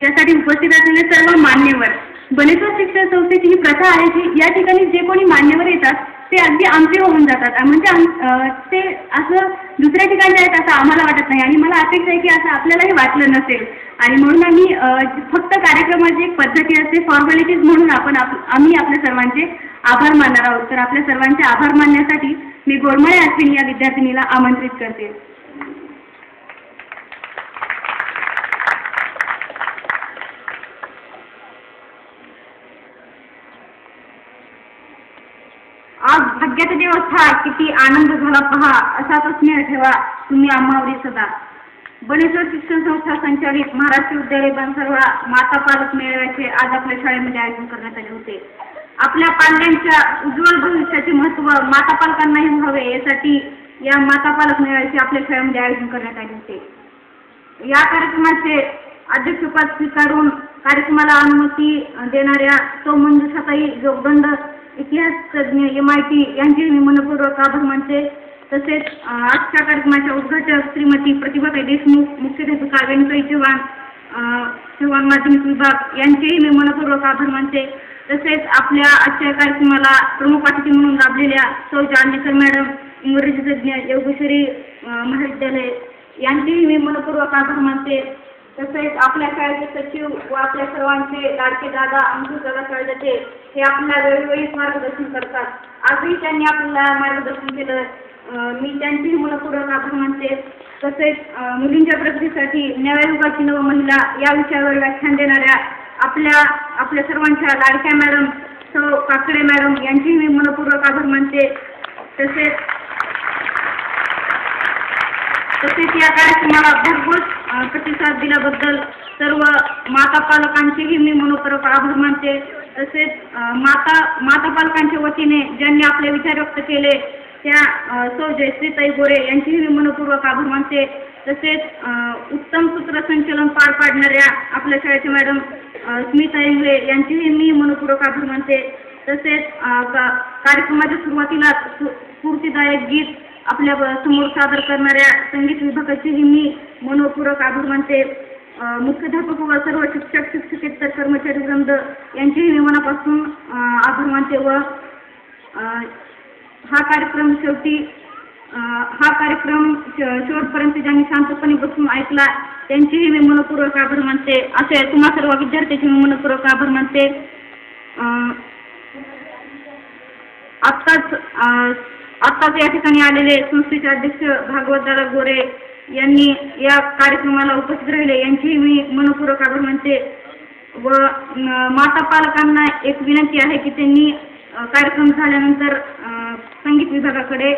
त्यासाठी उपस्थित असलेले सर्व मान्यवर. बनेश्वर शिक्षण संस्थेची ही प्रथा आहे की या ठिकाणी जे कोणी मान्यवर येतात ते अगदी आमचे होऊन जातात. म्हणजे ते असं दुसऱ्या ठिकाणी आहेत असं आम्हाला वाटत नाही आणि मला अपेक्षा आहे की असं आपल्यालाही वाटलं नसेल. आणि म्हणून आम्ही फक्त कार्यक्रमाची एक पद्धती असते, फॉर्मॅलिटीज म्हणून आम्ही आपल्या सर्वांचे आभार मानणार आहोत. तर आपल्या सर्वांचे आभार मानण्यासाठी मी गोरमळे अश्विनी या विद्यार्थिनीला आमंत्रित करते. आज भाग्याचा दिवस हा, किती आनंद झाला पहा, असाच स्नेह ठेवा तुम्ही आम्हावरी सदा. बनेश्वर शिक्षण संस्था संचालित महाराष्ट्र विद्यालय बनसरवा माता पालक मेळाव्याचे आज आपल्या शाळेमध्ये आयोजन करण्यात आले होते. आपल्या पाल्यांच्या उज्ज्वल भविष्याचे महत्त्व माता पालकांनाही व्हावे यासाठी या माता पालक मेळाव्याचे आपल्या शाळेमध्ये आयोजन करण्यात आले होते. या कार्यक्रमाचे अध्यक्षपद स्वीकारून कार्यक्रमाला अनुमती देणाऱ्या सौ मंजुषाताई जोगदंड, इतिहास तज्ज्ञ MIT यांचे मी मनपूर्वक आभार मानते. तसेच आजच्या कार्यक्रमाच्या उद्घाटक श्रीमती प्रतिभाताई देशमुख, मुख्याध्यापिका वेणुताई चव्हाण माध्यमिक विभाग यांचेही मी मनपूर्वक आभार मानते. तसेच आपल्या आजच्या कार्यक्रमाला प्रमुख अतिथी म्हणून लाभलेल्या सौ जालनेकर मॅडम, इंग्रजी तज्ज्ञ, योगेश्वरी महाविद्यालय यांचेही मी मनपूर्वक आभार मानते. तसेच आपल्या शाळेचे सचिव व आपल्या सर्वांचे लाडके दादा अंकुश दादा कळदटे हे आपल्याला वेळोवेळी मार्गदर्शन करतात. आजही त्यांनी आपल्याला मार्गदर्शन केलं, मी त्यांचेही मनपूर्वक आभार मानते. तसेच मुलींच्या प्रगतीसाठी नव्या युगाची नव महिला या विषयावर व्याख्यान देणाऱ्या आपल्या सर्वांच्या लाडक्या मॅडम सौ काकडे मॅडम यांचेही मी मनपूर्वक आभार मानते. तसेच या कार्यक्रमाला भरघोस प्रतिसाद दिल्याबद्दल सर्व माता पालकांचेही मी मनपूर्वक आभार मानते. तसेच माता पालकांच्या वतीने ज्यांनी आपले विचार व्यक्त केले त्या सौ जयश्रीताई गोरे यांचेही मी मनपूर्वक आभार मानते. तसेच उत्तम सूत्रसंचलन पार पाडणाऱ्या आपल्या शाळेच्या मॅडम स्मिता इंगळे यांचेही मी मनपूर्वक आभार मानते. तसेच कार्यक्रमाच्या सुरुवातीला स्फूर्तिदायक गीत आपल्या समोर सादर करणाऱ्या संगीत विभागाचेही मी मनपूर्वक आभार मानते. मुख्याध्यापक व सर्व शिक्षक शिक्षकेतर कर्मचारी वृंद यांचेही मी मनापासून आभार मानते. व हा कार्यक्रम शेवटपर्यंत ज्यांनी शांतपणे बसून ऐकला त्यांचेही मी मनपूर्वक आभार मानते. असे तुम्हा सर्व विद्यार्थ्यांचे मी मनपूर्वक आभार मानते. आत्ताच या ठिकाणी आलेले संस्थेचे अध्यक्ष भागवतदादा गोरे यांनी या कार्यक्रमाला उपस्थित राहिले यांचेही मी मनपूर्वक आभार मानते. व माता पालकांना एक विनंती आहे की त्यांनी कार्यक्रम झाल्यानंतर संगीत विभागाकडे